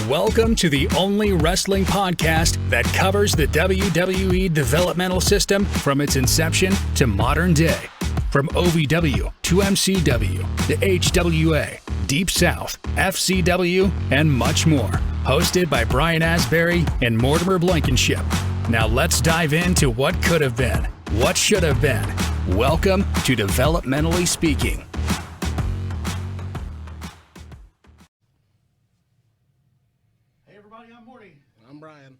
Welcome to the only wrestling podcast that covers the WWE developmental system from its inception to modern day. From OVW to MCW to HWA, Deep South, FCW, and much more. Hosted by Brian Asbury and Mortimer Blankenship. Now let's dive into what could have been, what should have been. Welcome to Developmentally Speaking. I'm Brian.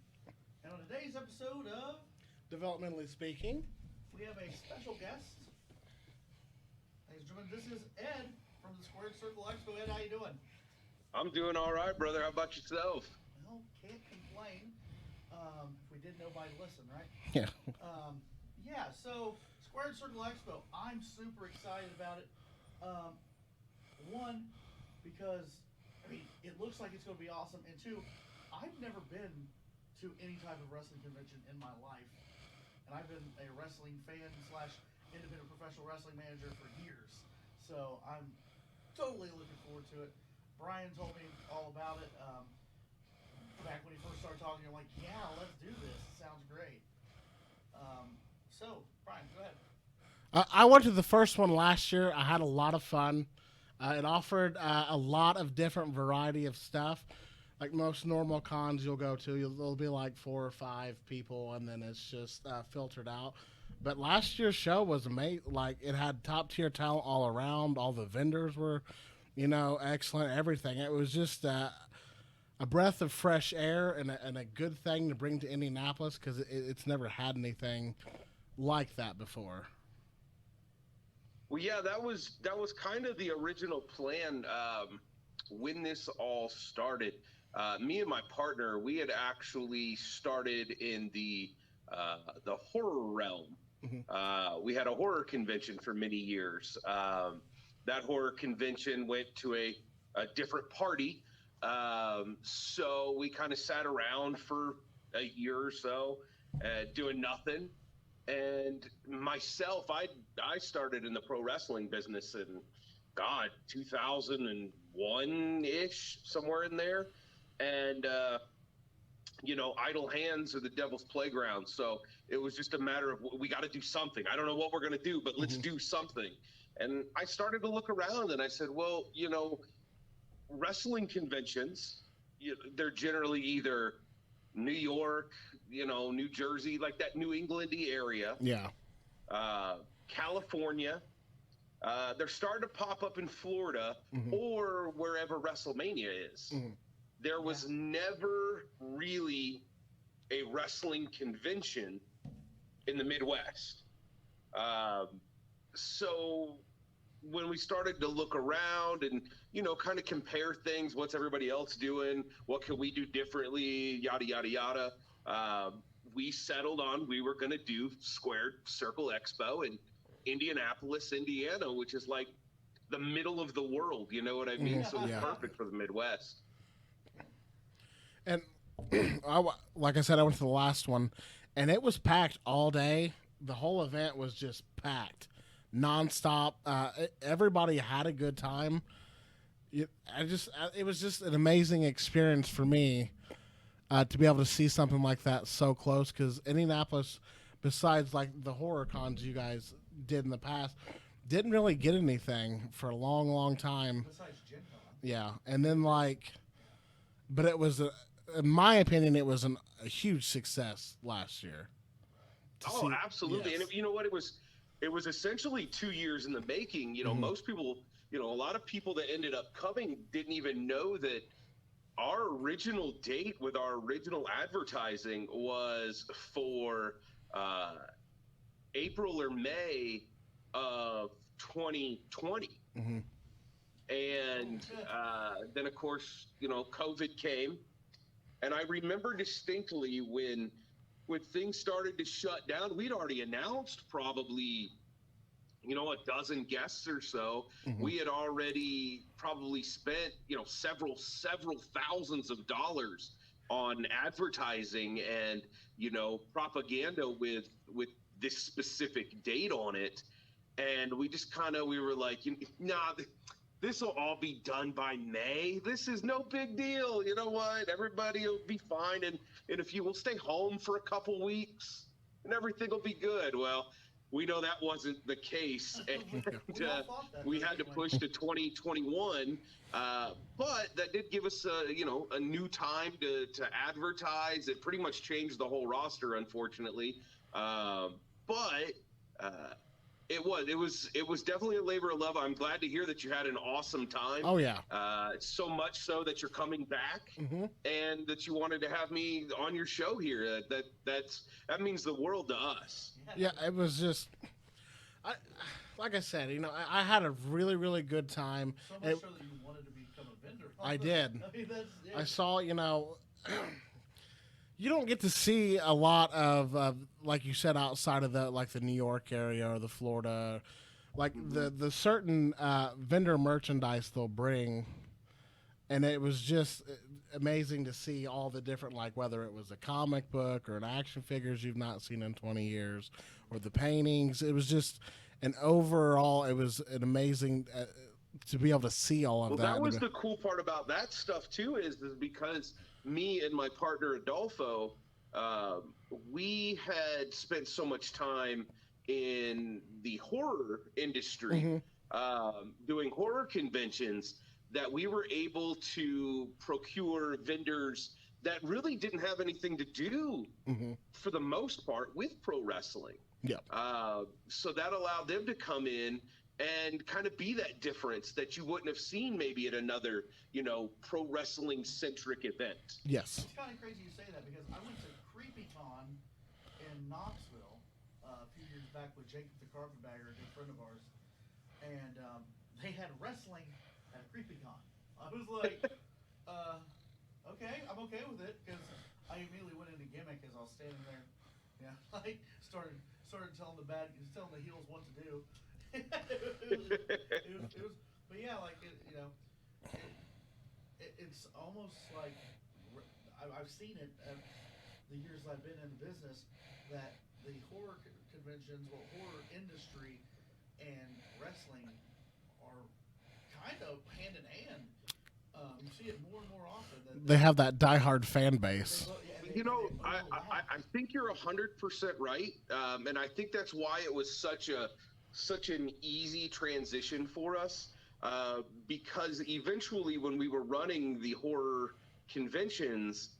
And on today's episode of Developmentally Speaking, we have a special guest. Ladies and gentlemen, this is Ed from the Squared Circle Expo. Ed, how you doing? I'm doing all right, brother. How about yourself? Well, can't complain. If we did, nobody listen, right? Yeah. So Squared Circle Expo, I'm super excited about it. One, because, it looks like it's going to be awesome. And two, I've never been to any type of wrestling convention in my life. And I've been a wrestling fan / independent professional wrestling manager for years. So I'm totally looking forward to it. Brian told me all about it. Back when he first started talking, I'm like, yeah, let's do this. It sounds great. So, Brian, go ahead. I went to the first one last year. I had a lot of fun. It offered a lot of different variety of stuff. Like most normal cons you'll go to, there'll be like 4 or 5 people, and then it's just filtered out. But last year's show was amazing. Like, it had top-tier talent all around. All the vendors were, excellent, everything. It was just a breath of fresh air and a good thing to bring to Indianapolis because it's never had anything like that before. Well, yeah, that was kind of the original plan when this all started. Me and my partner, we had actually started in the horror realm. Mm-hmm. We had a horror convention for many years. That horror convention went to a different party. So we kind of sat around for a year or so doing nothing. And myself, I started in the pro wrestling business in, 2001-ish, somewhere in there. And, idle hands are the devil's playground. So it was just a matter of, we got to do something. I don't know what we're going to do, but let's do something. And I started to look around and I said, well, wrestling conventions, they're generally either New York, New Jersey, like that New England-y area. Yeah. California. They're starting to pop up in Florida or wherever WrestleMania is. Mm-hmm. There was never really a wrestling convention in the Midwest. So when we started to look around and, kind of compare things, what's everybody else doing? What can we do differently? Yada, yada, yada. We settled on we were going to do Squared Circle Expo in Indianapolis, Indiana, which is like the middle of the world. You know what I mean? So it's perfect for the Midwest. And like I said, I went to the last one, and it was packed all day. The whole event was just packed, nonstop. Everybody had a good time. It was just an amazing experience for me to be able to see something like that so close. Because Indianapolis, besides like the horror cons you guys did in the past, didn't really get anything for a long, long time. Besides Gen Con. Yeah, and then but it was in my opinion, it was a huge success last year. Absolutely. Yes. And you know what? It was essentially 2 years in the making. Most people, a lot of people that ended up coming didn't even know that our original date with our original advertising was for April or May of 2020. Mm-hmm. And then, of course, COVID came. And I remember distinctly when things started to shut down, we'd already announced probably, a dozen guests or so. Mm-hmm. We had already probably spent, several thousands of dollars on advertising and, propaganda with this specific date on it. And we just we were like, nah, this will all be done by May. This is no big deal. You know what? Everybody will be fine. And if you will stay home for a couple weeks and everything will be good. Well, we know that wasn't the case. And We all thought that, we though, had to didn't we? push to 2021. But that did give us a new time to advertise. It pretty much changed the whole roster, unfortunately. But it was definitely a labor of love. I'm glad to hear that you had an awesome time. Oh yeah. So much so that you're coming back and that you wanted to have me on your show here. That means the world to us. Yeah, it was just, like I said, I had a really, really good time. So much so that you wanted to become a vendor. I did. I mean, I saw, you don't get to see a lot of, like you said, outside of the New York area or the Florida, like the certain vendor merchandise they'll bring, and it was just amazing to see all the different, like whether it was a comic book or an action figures you've not seen in 20 years, or the paintings. It was just an overall, it was an amazing to be able to see all of that. Well, that was the cool part about that stuff too, is because me and my partner Adolfo, we had spent so much time in the horror industry, doing horror conventions, that we were able to procure vendors that really didn't have anything to do, for the most part, with pro wrestling. Yeah. So that allowed them to come in and kind of be that difference that you wouldn't have seen maybe at another, pro wrestling centric event. Yes. It's kind of crazy you say that, because I went to CreepyCon in Knoxville a few years back with Jacob the Carpetbagger, a good friend of ours, and they had wrestling at CreepyCon. I was like, okay, I'm okay with it, because I immediately went into gimmick as I was standing there. Yeah, like started telling the heels what to do. it was, but yeah, like it's almost like I've seen it the years I've been in the business, that the horror conventions or horror industry and wrestling are kind of hand in hand. You see it more and more often. They have that diehard fan base. I think you're 100% right, and I think that's why it was such an easy transition for us, because eventually when we were running the horror conventions,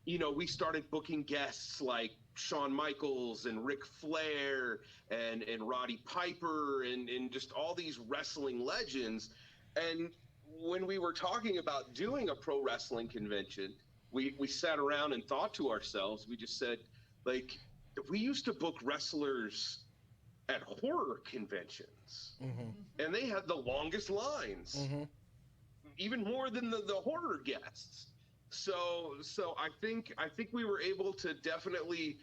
we started booking guests like Shawn Michaels and Ric Flair and Roddy Piper and just all these wrestling legends. And when we were talking about doing a pro wrestling convention, we sat around and thought to ourselves, we just said, like, we used to book wrestlers at horror conventions, and they had the longest lines, even more than the horror guests. So I think we were able to definitely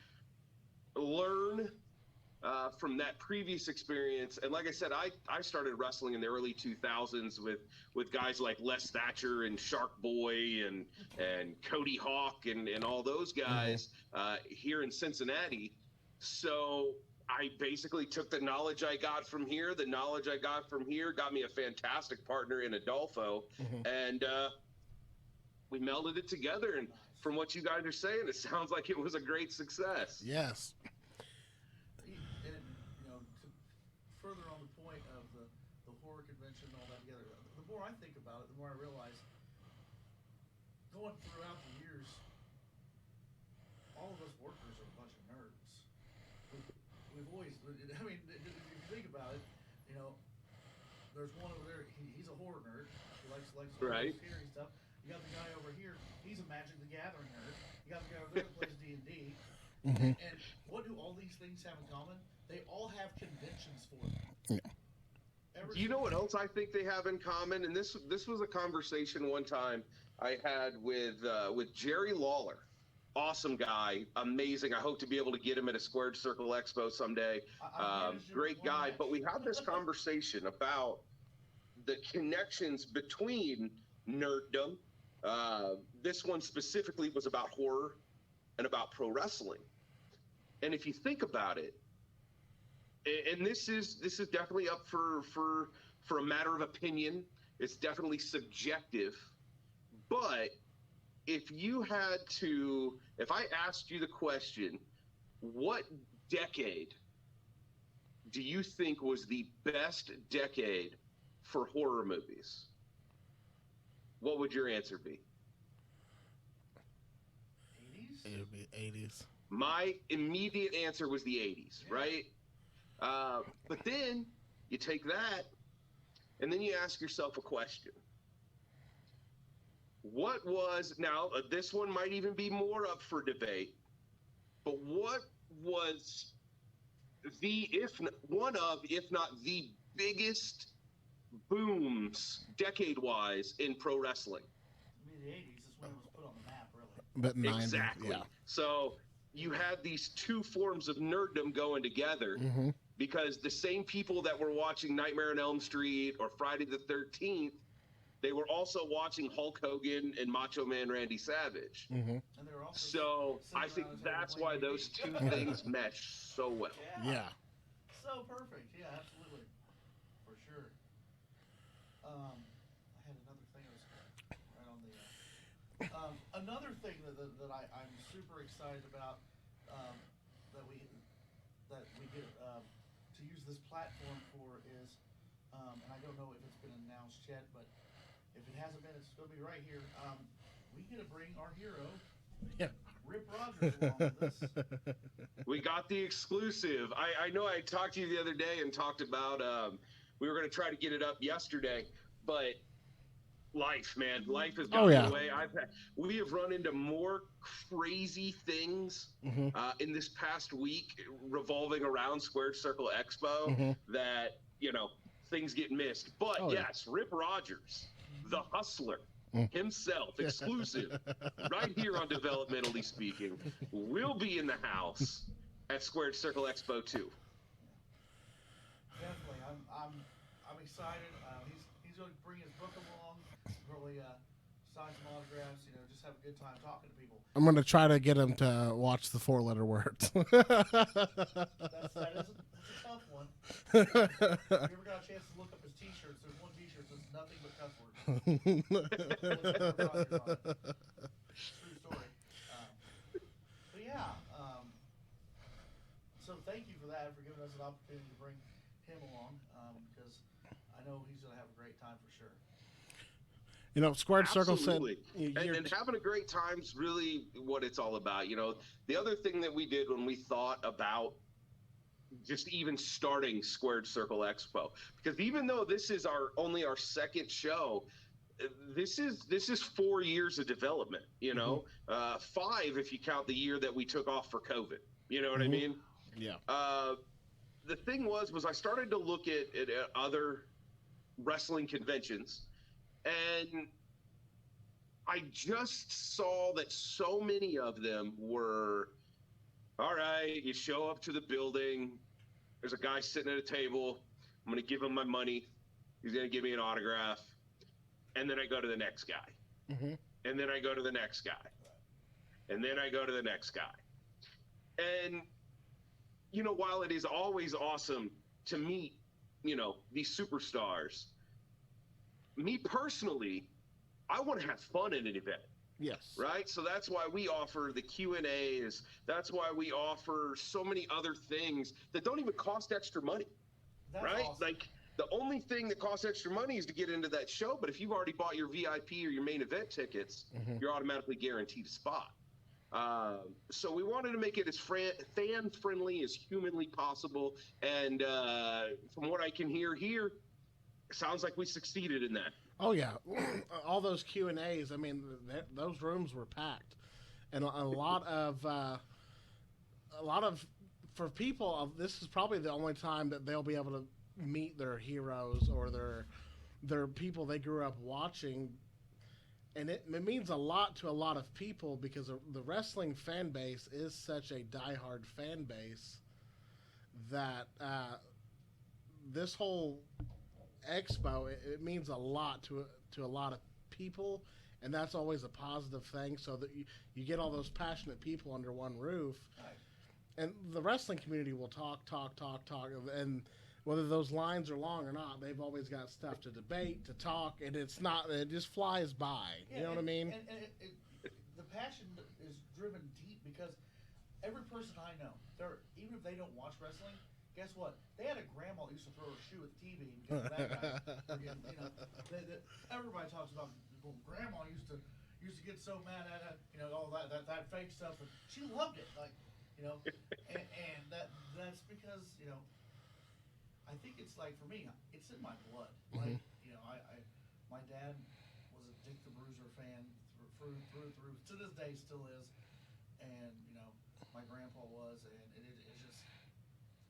learn from that previous experience. And like I said, I started wrestling in the early 2000s with guys like Les Thatcher and Shark Boy and Cody Hawk and all those guys here in Cincinnati. So I basically took the knowledge I got from here, got me a fantastic partner in Adolfo, and we melded it together. And from what you guys are saying, it sounds like it was a great success. Yes. And to further on the point of the horror convention and all that together, the more I think about it, the more I realize, going throughout the years, all of us workers are a bunch of nerds. We've always, I mean, if you think about it, there's one over there, he's a horror nerd. He likes Right. scary stuff. You got the guy over here, he's a Magic the Gathering nerd. You got the guy over there who plays D&D. And what do all these things have in common? They all have conventions for them. Yeah. You know what else I think they have in common? And this was a conversation one time I had with Jerry Lawler. Awesome guy, amazing. I hope to be able to get him at a Squared Circle Expo someday. Great guy. But we had this conversation about the connections between nerddom. This one specifically was about horror and about pro wrestling. And if you think about it, and this is definitely up for a matter of opinion. It's definitely subjective. But if I asked you the question, what decade do you think was the best decade for horror movies? What would your answer be? 80s? It would be 80s. My immediate answer was the 80s, Yeah. right? But then you take that and then you ask yourself a question. This one might even be more up for debate, but what was if not the biggest booms decade-wise in pro wrestling? I mean, the 80s is when it was put on the map, really. But 90s, Exactly. yeah. So you had these two forms of nerddom going together because the same people that were watching Nightmare on Elm Street or Friday the 13th, they were also watching Hulk Hogan and Macho Man Randy Savage. And they were also So sitting I think around the table that's playing why D&D. those two things mesh so well. Yeah. So perfect. Yeah, absolutely. For sure. I had another thing I was right on the. Another thing that I'm super excited about that we get to use this platform for is, and I don't know if it's been announced yet, but if it hasn't been, it's going to be right here. We get to bring our hero, Yeah. Rip Rogers, along with us. We got the exclusive. I know I talked to you the other day and talked about we were going to try to get it up yesterday, but life has gotten in the way. We have run into more crazy things in this past week revolving around Squared Circle Expo that things get missed. But yes, Rip Rogers, the hustler himself, exclusive, right here on Developmentally Speaking, will be in the house at Squared Circle Expo 2. Definitely, I'm excited. He's going to bring his book along, probably sign some autographs. Just have a good time talking to people. I'm going to try to get him to watch the 4-letter words. That's a tough one. If you ever got a chance to look up his T-shirts, there's one T-shirt that's nothing but cuss words. True story. But yeah, so thank you for that, for giving us an opportunity to bring him along, because I know he's going to have a great time for sure. Squared Circle said... Absolutely. And having a great time's really what it's all about. The other thing that we did when we thought about just even starting Squared Circle Expo, because even though this is only our second show, this is 4 years of development, 5 if you count the year that we took off for COVID. You know what I mean? Yeah. The thing was I started to look at other wrestling conventions, and I just saw that so many of them were, all right, you show up to the building, there's a guy sitting at a table, I'm going to give him my money, he's going to give me an autograph, and then I go to the next guy. And then I go to the next guy. And then I go to the next guy. And, while it is always awesome to meet, these superstars, me personally, I want to have fun at an event. Yes. Right? So that's why we offer the Q&As. That's why we offer so many other things that don't even cost extra money. That's right? awesome. Like, the only thing that costs extra money is to get into that show. But if you've already bought your VIP or your main event tickets, you're automatically guaranteed a spot. So we wanted to make it as fan-friendly as humanly possible. And from what I can hear here, it sounds like we succeeded in that. Oh yeah, all those Q&As. I mean, those rooms were packed, and a lot of for people. This is probably the only time that they'll be able to meet their heroes or their people they grew up watching, and it means a lot to a lot of people because the wrestling fan base is such a diehard fan base that this whole expo it means a lot to a lot of people, and that's always a positive thing, so that you get all those passionate people under one roof. Nice. And the wrestling community will talk, and whether those lines are long or not, they've always got stuff to debate, to talk, and it just flies by. You know what I mean? The passion is driven deep because every person I know, even if they don't watch wrestling, guess what? They had a grandma that used to throw her shoe at the TV because of that guy. Everybody talks about, well, grandma used to get so mad at it, all that fake stuff, but she loved it, and that's because I think it's like, for me, it's in my blood. Like, my dad was a Dick the Bruiser fan through. To this day, still is. And, my grandpa was. And it's just,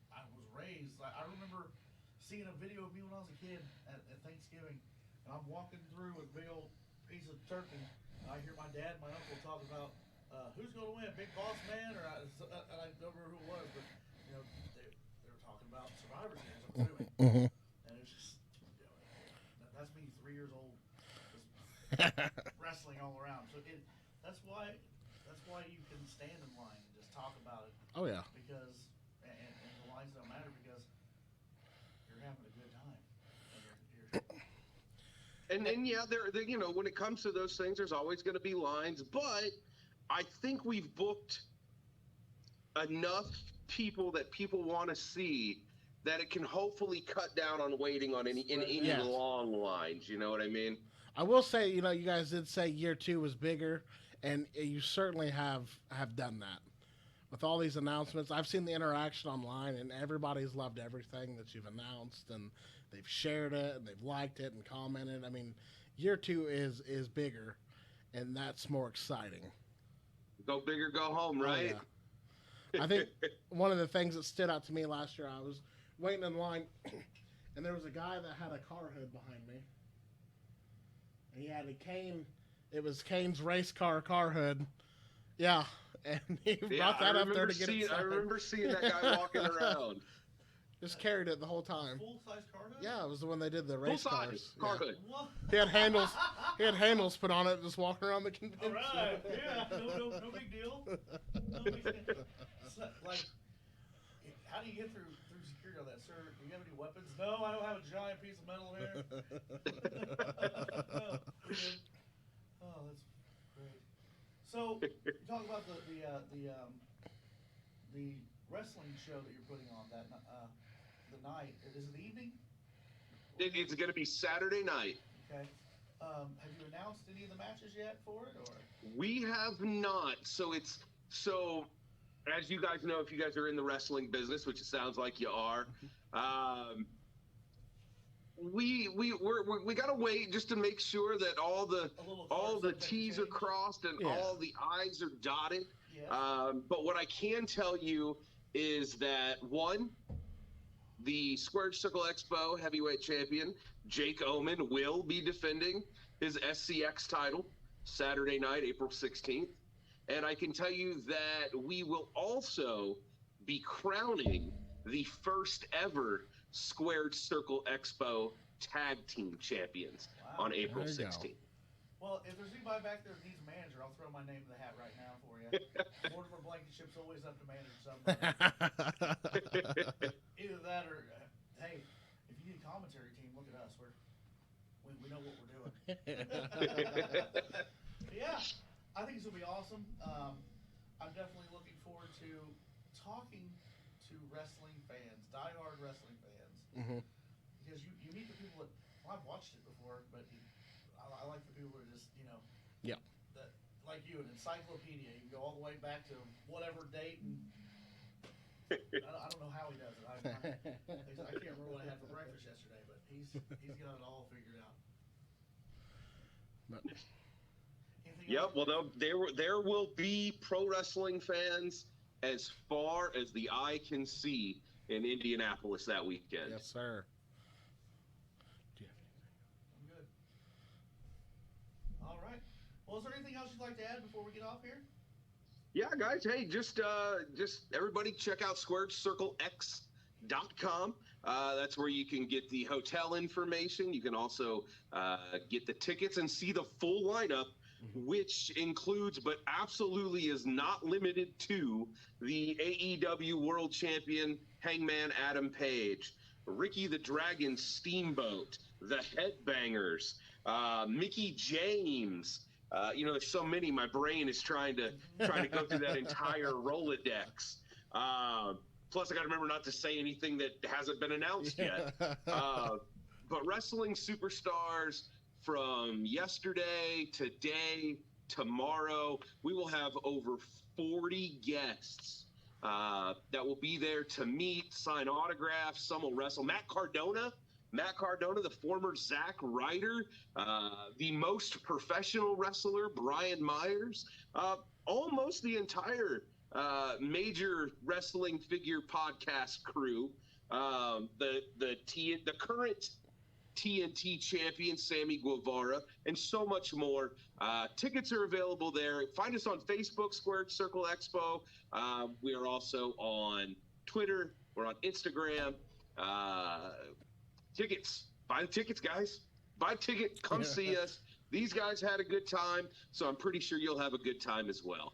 I was raised. I remember seeing a video of me when I was a kid at Thanksgiving. And I'm walking through with a big old piece of turkey. And I hear my dad and my uncle talk about who's going to win, Big Boss Man? And I don't remember who it was, but, they were talking about Survivor Series. I'm doing. And it's just, that's me 3 years old, just wrestling all around. So that's why you can stand in line and just talk about it. Oh yeah. Because and the lines don't matter because you're having a good time. And yeah, there when it comes to those things, there's always going to be lines, but I think we've booked enough people that people want to see that it can hopefully cut down on waiting on any long lines. You know what I mean? I will say, you guys did say year 2 was bigger, and you certainly have done that. With all these announcements, I've seen the interaction online, and everybody's loved everything that you've announced, and they've shared it, and they've liked it, and commented. I mean, year 2 is bigger, and that's more exciting. Go big or go home, right? Oh, yeah. I think one of the things that stood out to me last year, I was waiting in line, and there was a guy that had a car hood behind me. And he had a Kane. It was Kane's race car hood. Yeah, and he brought that up there to get it signed. I remember seeing that guy walking around. Just carried it the whole time. Full-size car hood? Yeah, it was the one they did the race cars. Car hood. What? He had handles. He had handles put on it, just walking around the convention. All right. Yeah. No big deal. No big deal. So, like, how do you get through security on that, sir? Do you have any weapons? No, I don't have a giant piece of metal here. No, we're good. Oh, that's great. So, you talk about the wrestling show that you're putting on that the night. Is it the evening? It's going to be Saturday night. Okay. Have you announced any of the matches yet for it, or? We have not. So as you guys know, if you guys are in the wrestling business, which it sounds like you are, we got to wait just to make sure that all the T's are crossed and all the I's are dotted. Yeah. But what I can tell you is that, one, the Squared Circle Expo heavyweight champion Jake Oman will be defending his SCX title Saturday night, April 16th. And I can tell you that we will also be crowning the first ever Squared Circle Expo tag team champions on April 16th. Well, if there's anybody back there that needs a manager, I'll throw my name in the hat right now for you. Mortimer Blankenship's always up to manage something. Either that or, hey, if you need a commentary team, look at us. We know what we're doing. Yeah, I think this will be awesome. I'm definitely looking forward to talking to wrestling fans, diehard wrestling fans. Mm-hmm. Because you meet the people that, I've watched it before, but I like the people that are just, like you, an encyclopedia. You can go all the way back to whatever date, and I don't know how he does it. I can't remember what I had for breakfast yesterday, but he's got it all figured out. Yep. Well, there will be pro wrestling fans as far as the eye can see in Indianapolis that weekend. Yes, sir. Well, is there anything else you'd like to add before we get off here? Yeah, guys. Hey, just everybody check out squaredcirclex.com. That's where you can get the hotel information. You can also get the tickets and see the full lineup, which includes, but absolutely is not limited to, the AEW World Champion Hangman Adam Page. Ricky the Dragon Steamboat, the Headbangers, Mickey James. There's so many. My brain is trying to go through that entire Rolodex. Plus, I got to remember not to say anything that hasn't been announced yet. But wrestling superstars from yesterday, today, tomorrow, we will have over 40 guests that will be there to meet, sign autographs. Some will wrestle. Matt Cardona, the former Zack Ryder, the most professional wrestler, Brian Myers, almost the entire major wrestling figure podcast crew, the current TNT champion Sammy Guevara, and so much more. Tickets are available there. Find us on Facebook, Squared Circle Expo. We are also on Twitter. We're on Instagram. Tickets. Buy the tickets, guys. Buy a ticket. Come see us. These guys had a good time, so I'm pretty sure you'll have a good time as well.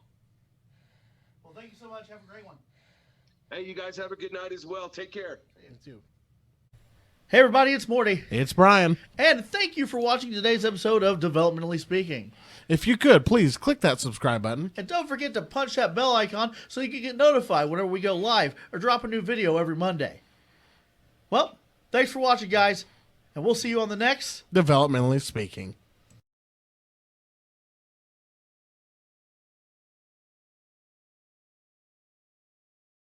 Well, thank you so much. Have a great one. Hey, you guys have a good night as well. Take care. You too. Hey everybody, it's Morty. It's Brian. And thank you for watching today's episode of Developmentally Speaking. If you could, please click that subscribe button. And don't forget to punch that bell icon so you can get notified whenever we go live or drop a new video every Monday. Well, thanks for watching, guys. And we'll see you on the next Developmentally Speaking.